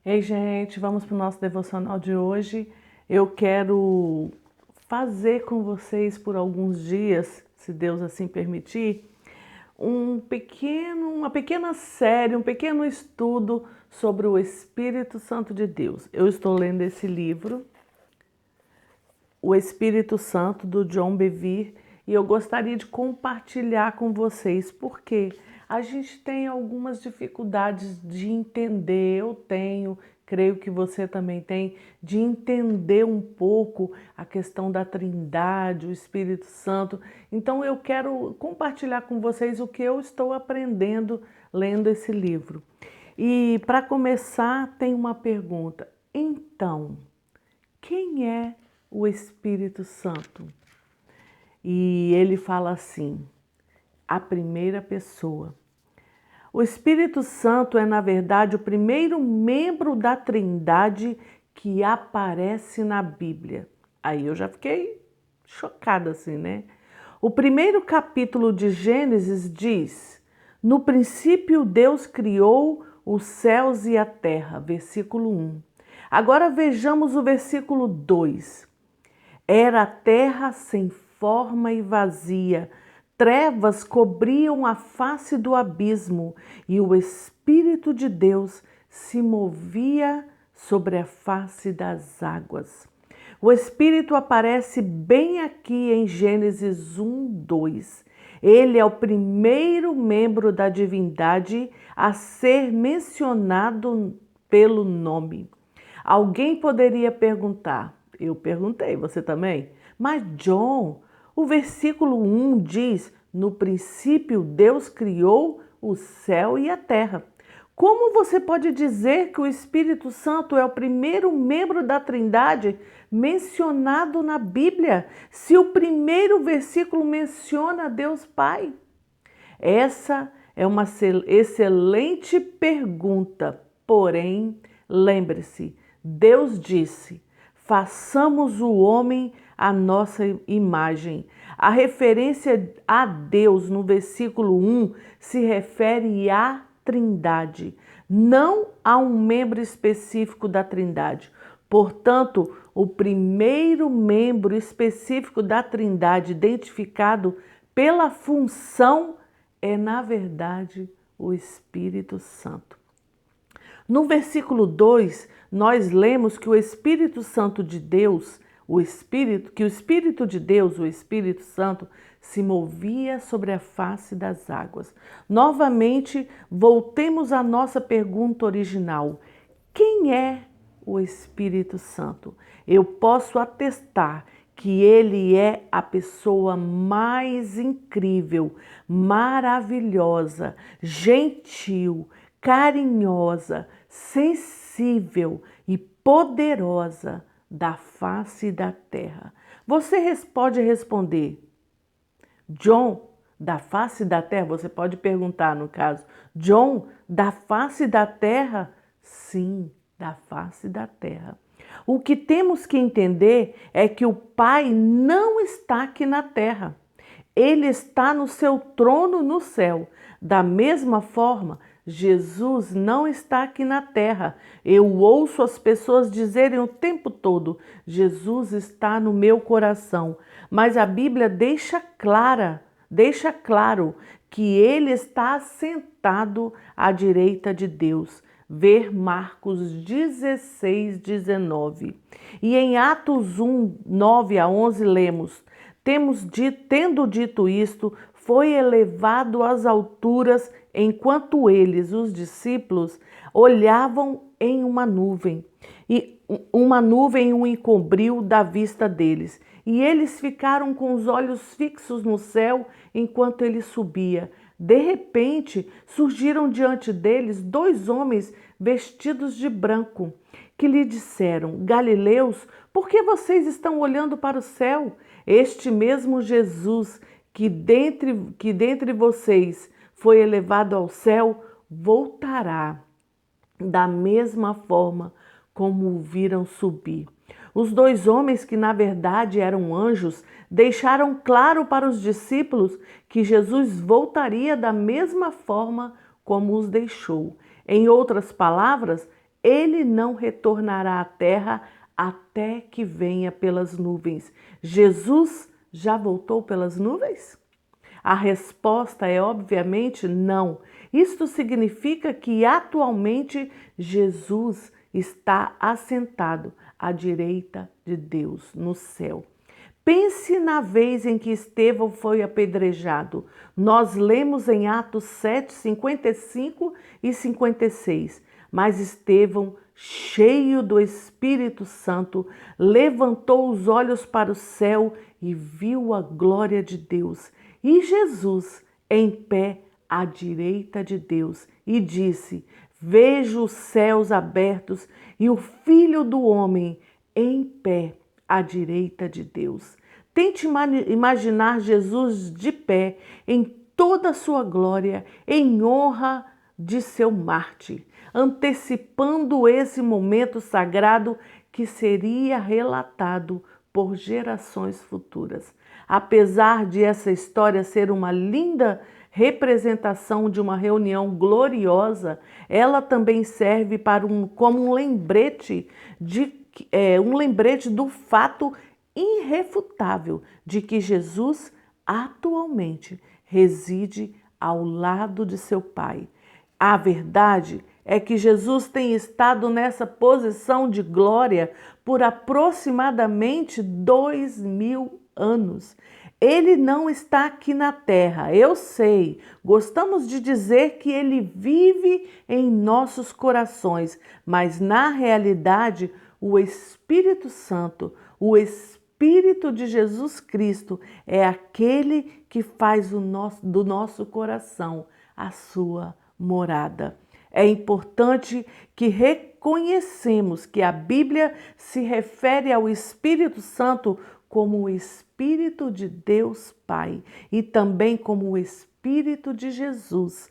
Ei, gente, vamos para o nosso devocional de hoje. Eu quero fazer com vocês por alguns dias, se Deus assim permitir, uma pequena série, um pequeno estudo sobre o Espírito Santo de Deus. Eu estou lendo esse livro, O Espírito Santo, do John Bevere, e eu gostaria de compartilhar com vocês, porque a gente tem algumas dificuldades de entender, eu tenho, creio que você também tem, de entender um pouco a questão da Trindade, o Espírito Santo. Então eu quero compartilhar com vocês o que eu estou aprendendo lendo esse livro. E para começar, tem uma pergunta. Então, quem é o Espírito Santo? E ele fala assim, a primeira pessoa. O Espírito Santo é, na verdade, o primeiro membro da Trindade que aparece na Bíblia. Aí eu já fiquei chocada assim, né? O primeiro capítulo de Gênesis diz: no princípio Deus criou os céus e a terra, versículo 1. Agora vejamos o versículo 2. Era a terra sem forma e vazia, trevas cobriam a face do abismo e o Espírito de Deus se movia sobre a face das águas. O Espírito aparece bem aqui em Gênesis 1, 2. Ele é o primeiro membro da divindade a ser mencionado pelo nome. Alguém poderia perguntar, eu perguntei, você também? Mas John, o versículo 1 diz, no princípio Deus criou o céu e a terra. Como você pode dizer que o Espírito Santo é o primeiro membro da Trindade mencionado na Bíblia, se o primeiro versículo menciona Deus Pai? Essa é uma excelente pergunta, porém, lembre-se, Deus disse, façamos o homem à nossa imagem. A referência a Deus no versículo 1 se refere à Trindade, não a um membro específico da Trindade. Portanto, o primeiro membro específico da Trindade identificado pela função é, na verdade, o Espírito Santo. No versículo 2, nós lemos que o Espírito Santo de Deus, o Espírito de Deus, o Espírito Santo, se movia sobre a face das águas. Novamente, voltemos à nossa pergunta original. Quem é o Espírito Santo? Eu posso atestar que ele é a pessoa mais incrível, maravilhosa, gentil, carinhosa, sensível e poderosa da face da terra. Você pode responder, John, da face da terra? Você pode perguntar, no caso, John, da face da terra? Sim, da face da terra. O que temos que entender é que o Pai não está aqui na terra. Ele está no seu trono no céu. Da mesma forma, Jesus não está aqui na terra. Eu ouço as pessoas dizerem o tempo todo, Jesus está no meu coração. Mas a Bíblia deixa claro que ele está assentado à direita de Deus. Ver Marcos 16, 19. E em Atos 1, 9 a 11 lemos, tendo dito isto, foi elevado às alturas enquanto eles, os discípulos, olhavam em uma nuvem. E uma nuvem o encobriu da vista deles. E eles ficaram com os olhos fixos no céu enquanto ele subia. De repente, surgiram diante deles dois homens vestidos de branco, que lhe disseram, Galileus, por que vocês estão olhando para o céu? Este mesmo Jesus que dentre vocês foi elevado ao céu, voltará da mesma forma como o viram subir. Os dois homens, que na verdade eram anjos, deixaram claro para os discípulos que Jesus voltaria da mesma forma como os deixou. Em outras palavras, ele não retornará à terra até que venha pelas nuvens. Jesus já voltou pelas nuvens? A resposta é obviamente não. Isto significa que atualmente Jesus está assentado à direita de Deus no céu. Pense na vez em que Estevão foi apedrejado. Nós lemos em Atos 7, 55 e 56. Mas Estevão, cheio do Espírito Santo, levantou os olhos para o céu e viu a glória de Deus. E Jesus, em pé à direita de Deus, e disse: Vejo os céus abertos e o Filho do Homem em pé à direita de Deus. Tente imaginar Jesus de pé em toda a sua glória, em honra de seu mártir, antecipando esse momento sagrado que seria relatado por gerações futuras. Apesar de essa história ser uma linda representação de uma reunião gloriosa, ela também serve como um lembrete do fato irrefutável de que Jesus atualmente reside ao lado de seu Pai. A verdade é que Jesus tem estado nessa posição de glória por aproximadamente 2000 anos. Ele não está aqui na terra, eu sei. Gostamos de dizer que ele vive em nossos corações, mas na realidade, o Espírito Santo, o Espírito de Jesus Cristo, é aquele que faz do nosso coração a sua morada. É importante que reconhecemos que a Bíblia se refere ao Espírito Santo como o Espírito de Deus Pai e também como o Espírito de Jesus.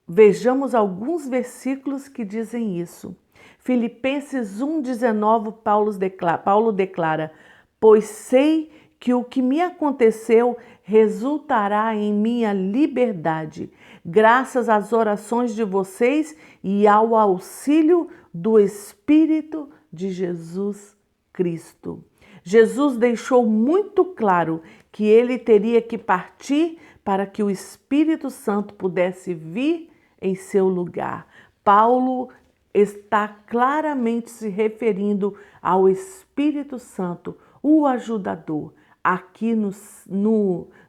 Vejamos alguns versículos que dizem isso. Filipenses 1,19, Paulo declara: Pois sei que o que me aconteceu resultará em minha liberdade, graças às orações de vocês e ao auxílio do Espírito de Jesus Cristo. Jesus deixou muito claro que ele teria que partir para que o Espírito Santo pudesse vir em seu lugar. Paulo está claramente se referindo ao Espírito Santo, o ajudador, aqui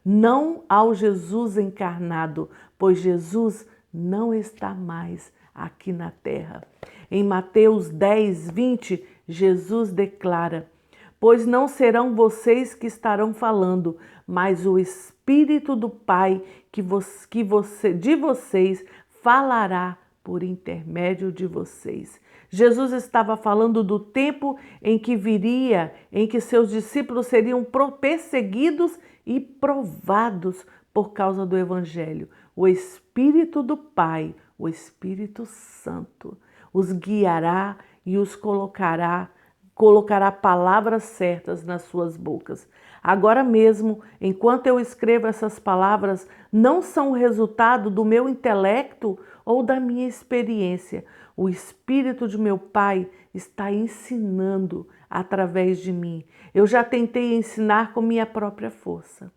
não ao Jesus encarnado, pois Jesus não está mais aqui na terra. Em Mateus 10, 20, Jesus declara: Pois não serão vocês que estarão falando, mas o Espírito do Pai de vocês falará por intermédio de vocês. Jesus estava falando do tempo em que viria, em que seus discípulos seriam perseguidos e provados por causa do Evangelho. O Espírito do Pai, o Espírito Santo, os guiará e os colocará palavras certas nas suas bocas. Agora mesmo, enquanto eu escrevo essas palavras, não são o resultado do meu intelecto ou da minha experiência. O Espírito de meu Pai está ensinando através de mim. Eu já tentei ensinar com minha própria força.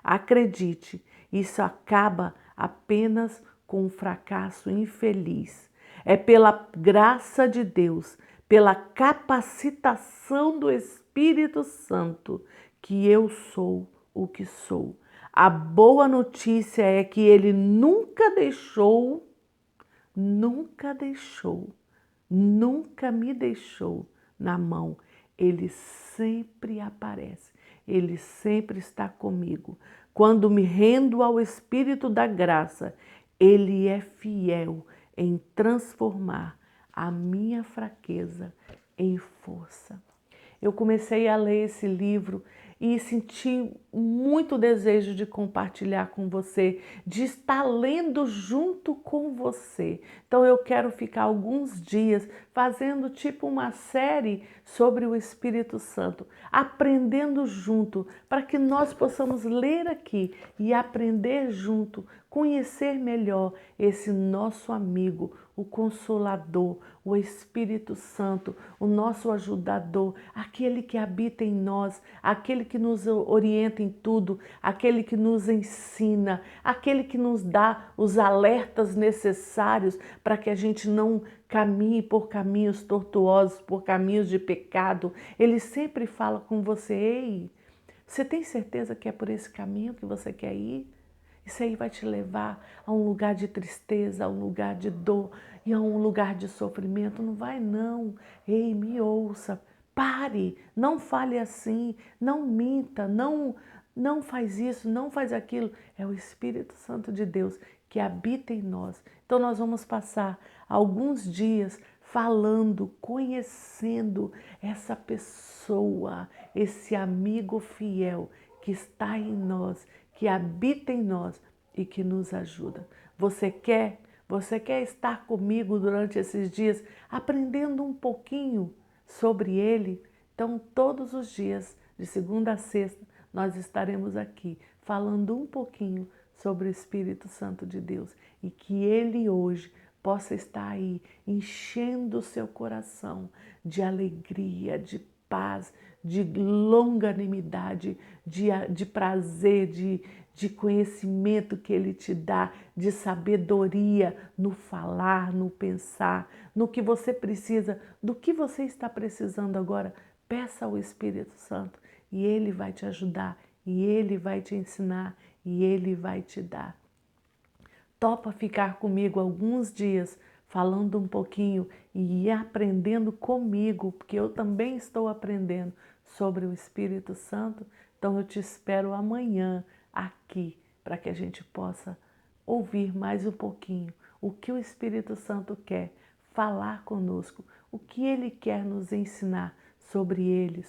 Acredite, isso acaba apenas com um fracasso infeliz. É pela graça de Deus, pela capacitação do Espírito Santo, que eu sou o que sou. A boa notícia é que ele nunca me deixou na mão. Ele sempre aparece, ele sempre está comigo. Quando me rendo ao Espírito da graça, ele é fiel em transformar a minha fraqueza em força. Eu comecei a ler esse livro e senti muito desejo de compartilhar com você, de estar lendo junto com você. Então eu quero ficar alguns dias fazendo tipo uma série sobre o Espírito Santo, aprendendo junto, para que nós possamos ler aqui e aprender junto, conhecer melhor esse nosso amigo, o Consolador, o Espírito Santo, o nosso ajudador, aquele que habita em nós, aquele que nos orienta em tudo, aquele que nos ensina, aquele que nos dá os alertas necessários para que a gente não caminhe por caminhos tortuosos, por caminhos de pecado. Ele sempre fala com você: ei, você tem certeza que é por esse caminho que você quer ir? Isso aí vai te levar a um lugar de tristeza, a um lugar de dor e a um lugar de sofrimento. Não vai não. Ei, me ouça. Pare, não fale assim, não minta, não faz isso, não faz aquilo. É o Espírito Santo de Deus que habita em nós. Então nós vamos passar alguns dias falando, conhecendo essa pessoa, esse amigo fiel que está em nós, que habita em nós e que nos ajuda. Você quer? Você quer estar comigo durante esses dias, aprendendo um pouquinho sobre Ele? Então, todos os dias, de segunda a sexta, nós estaremos aqui falando um pouquinho sobre o Espírito Santo de Deus e que Ele hoje possa estar aí enchendo o seu coração de alegria, de paz, de longanimidade, de prazer, de conhecimento que Ele te dá, de sabedoria no falar, no pensar, no que você precisa, do que você está precisando agora. Peça ao Espírito Santo e Ele vai te ajudar, e Ele vai te ensinar, e Ele vai te dar. Topa ficar comigo alguns dias, falando um pouquinho e ir aprendendo comigo, porque eu também estou aprendendo sobre o Espírito Santo. Então eu te espero amanhã aqui, para que a gente possa ouvir mais um pouquinho o que o Espírito Santo quer falar conosco, o que Ele quer nos ensinar sobre Ele,